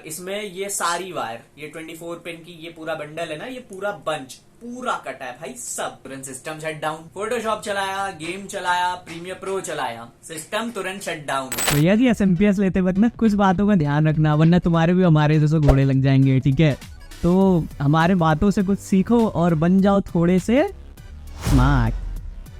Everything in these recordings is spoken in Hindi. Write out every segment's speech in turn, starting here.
इसमें ये सारी वायर, ये 24 पिन की ये पूरा बंडल है ना, ये पूरा बंच पूरा कटा है भाई सब। तुरंत सिस्टम शट डाउन, फोटोशॉप चलाया, गेम चलाया, प्रीमियर प्रो चलाया, सिस्टम तुरंत शट डाउन। भैया जी एसएमपीएस लेते वक्त ना कुछ बातों का ध्यान रखना, वरना तुम्हारे भी हमारे जैसे घोड़े लग जाएंगे, ठीक है। तो हमारे बातों से कुछ सीखो और बन जाओ थोड़े से स्मार्ट,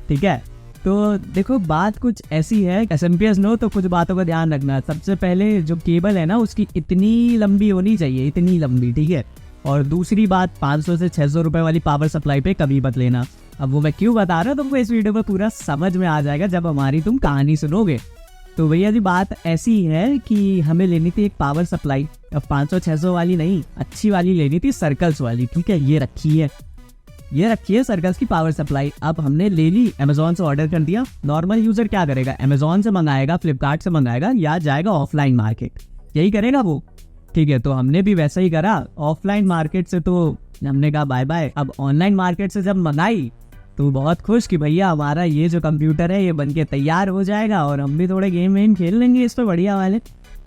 ठीक है। तो देखो बात कुछ ऐसी है, एसएमपीएस लो तो कुछ बातों का ध्यान रखना। सबसे पहले जो केबल है ना उसकी इतनी लंबी होनी चाहिए, इतनी लंबी, ठीक है। और दूसरी बात 500 से 600 रुपए वाली पावर सप्लाई पे कभी मत लेना। अब वो मैं क्यों बता रहा हूँ तुमको इस वीडियो में पूरा समझ में आ जाएगा जब हमारी तुम कहानी सुनोगे। तो भैया जी बात ऐसी है कि हमें लेनी थी एक पावर सप्लाई। अब 500-600 वाली नहीं, अच्छी वाली लेनी थी, सर्कल्स वाली, ठीक है। ये रखी है सर्कल्स की पावर सप्लाई। अब हमने ले ली, अमेजोन से ऑर्डर कर दिया। नॉर्मल यूजर क्या करेगा, अमेजोन से मंगाएगा, फ्लिपकार्ट से मंगाएगा या जाएगा ऑफलाइन मार्केट, यही करेगा वो, ठीक है। तो हमने भी वैसा ही करा। ऑफलाइन मार्केट से तो हमने कहा बाय बाय। अब ऑनलाइन मार्केट से जब मंगाई तो बहुत खुश कि भैया हमारा ये जो कंप्यूटर है ये बनके तैयार हो जाएगा और हम भी थोड़े गेम वेम खेल लेंगे इस पे बढ़िया वाले,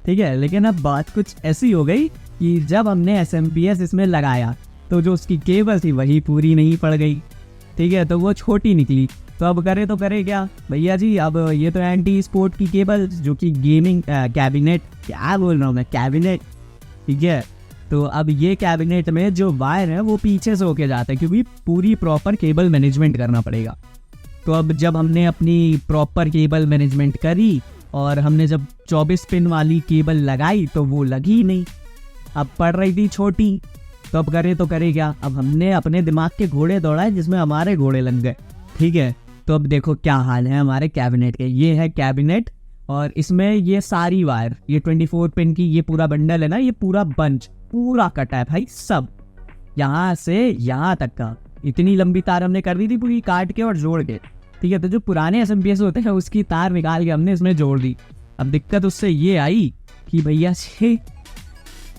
ठीक है। लेकिन अब बात कुछ ऐसी हो गई कि जब हमने एसएमपीएस इसमें लगाया तो जो उसकी केबल थी वही पूरी नहीं पड़ गई, ठीक है। तो वो छोटी निकली। तो अब करे क्या भैया जी, अब ये तो एंटी स्पोर्ट की केबल जो कि गेमिंग कैबिनेट, क्या बोल रहा हूँ मैं, कैबिनेट, ठीक है। तो अब ये कैबिनेट में जो वायर है वो पीछे से होके जाता है क्योंकि पूरी प्रॉपर केबल मैनेजमेंट करना पड़ेगा। तो अब जब हमने अपनी प्रॉपर केबल मैनेजमेंट करी और हमने जब 24 पिन वाली केबल लगाई तो वो लगी नहीं, अब पड़ रही थी छोटी। तो अब करे क्या, अब हमने अपने दिमाग के घोड़े दौड़ाए जिसमें हमारे घोड़े लग गए, ठीक है। तो अब देखो क्या हाल है हमारे कैबिनेट के। ये है कैबिनेट और इसमें ये सारी वायर, ये 24 पिन की ये पूरा बंडल है ना, ये पूरा बंच पूरा कटा है भाई सब, यहाँ से यहाँ तक का। इतनी लंबी तार हमने कर दी थी पूरी काट के और जोड़ के, ठीक है। तो जो पुराने एसएमपीएस होते हैं उसकी तार निकाल के हमने इसमें जोड़ दी। अब दिक्कत उससे ये आई कि भैया जी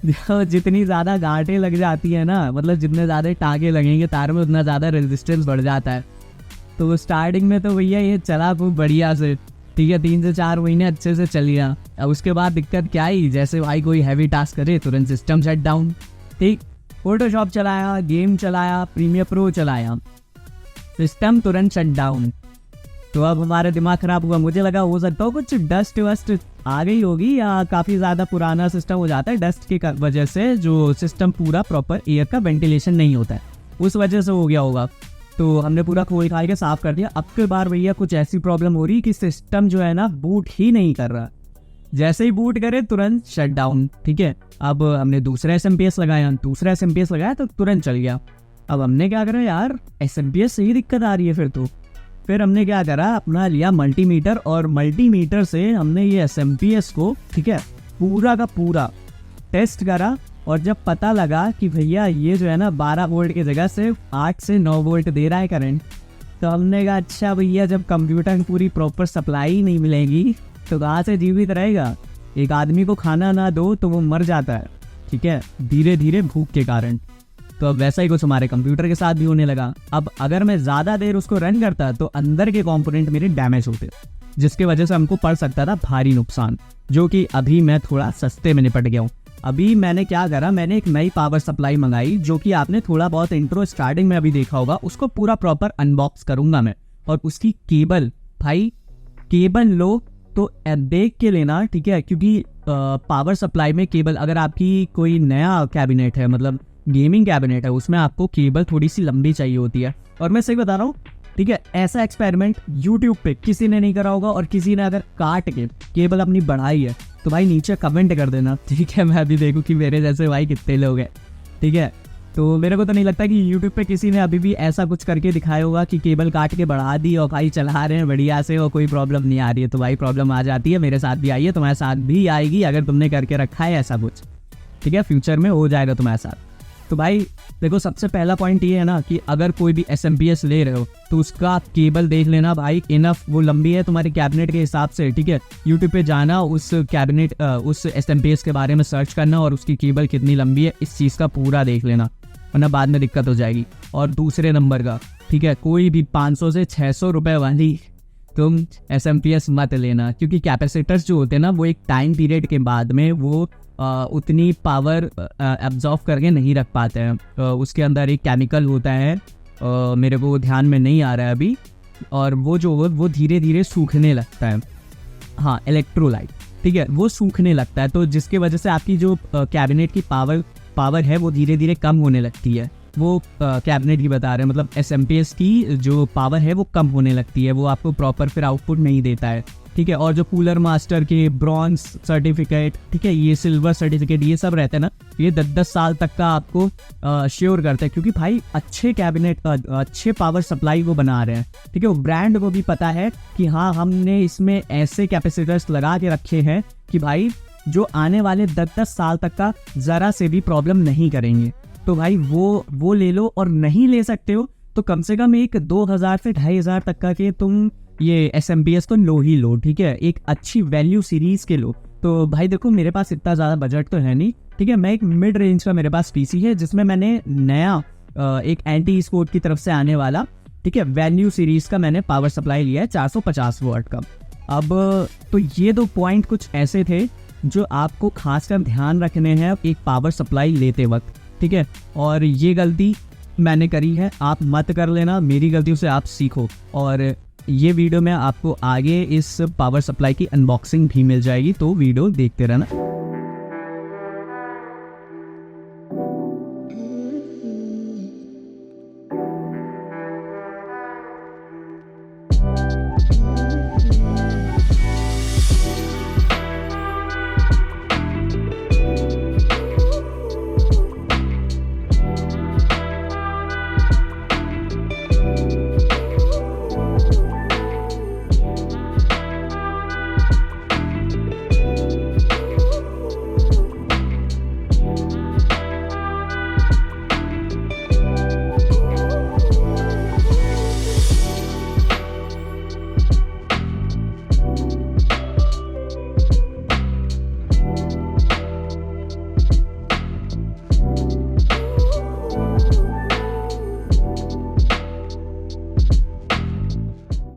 जितनी ज़्यादा गांठें लग जाती है ना, मतलब जितने ज़्यादा टाँके लगेंगे तार में उतना ज़्यादा रेजिस्टेंस बढ़ जाता है। तो स्टार्टिंग में तो भैया ये चला खूब बढ़िया से, ठीक है, 3 से 4 महीने अच्छे से चल गया। अब उसके बाद दिक्कत क्या आई, जैसे भाई कोई हैवी टास्क करे तुरंत सिस्टम शट डाउन, ठीक। फोटोशॉप चलाया, गेम चलाया, प्रीमियर प्रो चलाया, सिस्टम तुरंत शट डाउन। तो अब हमारा दिमाग खराब हुआ। मुझे लगा हो सकता हो कुछ डस्ट वस्ट आ गई होगी या काफ़ी ज़्यादा पुराना सिस्टम हो जाता है, डस्ट की वजह से जो सिस्टम पूरा प्रॉपर एयर का वेंटिलेशन नहीं होता है, उस वजह से हो गया होगा। तो हमने पूरा खोल खाल के साफ़ कर दिया। अब की बार भैया कुछ ऐसी प्रॉब्लम हो रही कि सिस्टम जो है ना बूट ही नहीं कर रहा, जैसे ही बूट करे तुरंत शट डाउन, ठीक है। अब हमने दूसरा एसएमपीएस लगाया तो तुरंत चल गया। अब हमने क्या करा यार, एसएमपीएस से ही दिक्कत आ रही है फिर हमने क्या करा, अपना लिया मल्टीमीटर और मल्टीमीटर से हमने ये एसएमपीएस को, ठीक है, पूरा का पूरा टेस्ट करा। और जब पता लगा कि भैया ये जो है ना 12 वोल्ट की जगह से 8 से 9 वोल्ट दे रहा है करंट, तो हमने कहा अच्छा भैया जब कंप्यूटर की पूरी प्रॉपर सप्लाई नहीं मिलेगी तो कहाँ से जीवित रहेगा। एक आदमी को खाना ना दो तो वो मर जाता है, ठीक है, धीरे धीरे भूख के कारण। तो अब वैसा ही कुछ हमारे कंप्यूटर के साथ भी होने लगा। अब अगर मैं ज़्यादा देर उसको रन करता तो अंदर के कंपोनेंट मेरे डैमेज होते, जिसके वजह से हमको पड़ सकता था भारी नुकसान, जो कि अभी मैं थोड़ा सस्ते में निपट गया हूँ। अभी मैंने क्या करा, मैंने एक नई पावर सप्लाई मंगाई जो कि आपने थोड़ा बहुत इंट्रो स्टार्टिंग में अभी देखा होगा, उसको पूरा प्रॉपर अनबॉक्स करूंगा मैं। और उसकी केबल, भाई केबल लो तो देख के लेना, ठीक है, क्योंकि पावर सप्लाई में केबल, अगर आपकी कोई नया कैबिनेट है, मतलब गेमिंग कैबिनेट है, उसमें आपको केबल थोड़ी सी लंबी चाहिए होती है। और मैं सही बता रहा हूँ, ठीक है, ऐसा एक्सपेरिमेंट यूट्यूब पे किसी ने नहीं करा होगा। और किसी ने अगर काट के केबल अपनी बढ़ाई है तो भाई नीचे कमेंट कर देना, ठीक है, मैं अभी देखूँ कि मेरे जैसे भाई कितने लोग हैं, ठीक है। तो मेरे को तो नहीं लगता कि यूट्यूब पे किसी ने अभी भी ऐसा कुछ करके दिखाया होगा कि केबल काट के बढ़ा दी और भाई चला रहे हैं बढ़िया से और कोई प्रॉब्लम नहीं आ रही है। तो भाई प्रॉब्लम आ जाती है, मेरे साथ भी आई है, तुम्हारे साथ भी आएगी अगर तुमने करके रखा है ऐसा कुछ, ठीक है, फ्यूचर में हो जाएगा तुम्हारे साथ। तो भाई देखो सबसे पहला पॉइंट ये है ना कि अगर कोई भी एसएमपीएस ले रहे हो तो उसका केबल देख लेना भाई, इनफ वो लंबी है तुम्हारे कैबिनेट के हिसाब से, ठीक है। यूट्यूब पे जाना, उस कैबिनेट उस एसएमपीएस के बारे में सर्च करना और उसकी केबल कितनी लंबी है इस चीज़ का पूरा देख लेना, वरना बाद में दिक्कत हो जाएगी। और दूसरे नंबर का, ठीक है, कोई भी 500 से 600 रुपए वाली तुम SMP मत लेना, क्योंकि कैपेसिटर्स जो होते हैं ना वो एक टाइम पीरियड के बाद में वो उतनी पावर एब्जॉर्व करके नहीं रख पाते हैं। उसके अंदर एक केमिकल होता है, मेरे को ध्यान में नहीं आ रहा है अभी, और वो धीरे धीरे सूखने लगता है। हाँ, इलेक्ट्रोलाइट, ठीक है, वो सूखने लगता है, तो जिसके वजह से आपकी जो कैबिनेट की पावर है वो धीरे धीरे कम होने लगती है। वो कैबिनेट की बता रहे हैं, मतलब SMP की जो पावर है वो कम होने लगती है, वो आपको प्रॉपर फिर आउटपुट नहीं देता है, ठीक है। और जो कूलर मास्टर के ब्रॉन्ज सर्टिफिकेट, ठीक है, ये सिल्वर सर्टिफिकेट, ये सब रहते हैं ना, ये 10-10 साल तक का आपको श्योर करता है, क्योंकि भाई अच्छे कैबिनेट अच्छे पावर सप्लाई वो बना रहे हैं, ठीक है। वो ब्रांड को भी पता है कि हाँ, हमने इसमें ऐसे कैपेसिटर्स लगा के रखे हैं कि भाई जो आने वाले 10-10 साल तक का ज़रा से भी प्रॉब्लम नहीं करेंगे। तो भाई वो ले लो, और नहीं ले सकते हो तो कम से कम एक 2000 से 2500 तक का के तुम ये SMP तो लो ही लो, ठीक है, एक अच्छी वैल्यू सीरीज के लो। तो भाई देखो, मेरे पास इतना ज़्यादा बजट तो है नहीं, ठीक है, मैं एक मिड रेंज का मेरे पास PC है, जिसमें मैंने नया एक एंटी स्पोर्ट की तरफ से आने वाला, ठीक है, वैल्यू सीरीज का मैंने पावर सप्लाई लिया है 450 वॉट का। अब तो ये 2 पॉइंट कुछ ऐसे थे जो आपको खासकर ध्यान रखने हैं एक पावर सप्लाई लेते वक्त, ठीक है। और ये गलती मैंने करी है, आप मत कर लेना, मेरी गलतियों से आप सीखो। और ये वीडियो में आपको आगे इस पावर सप्लाई की अनबॉक्सिंग भी मिल जाएगी, तो वीडियो देखते रहना।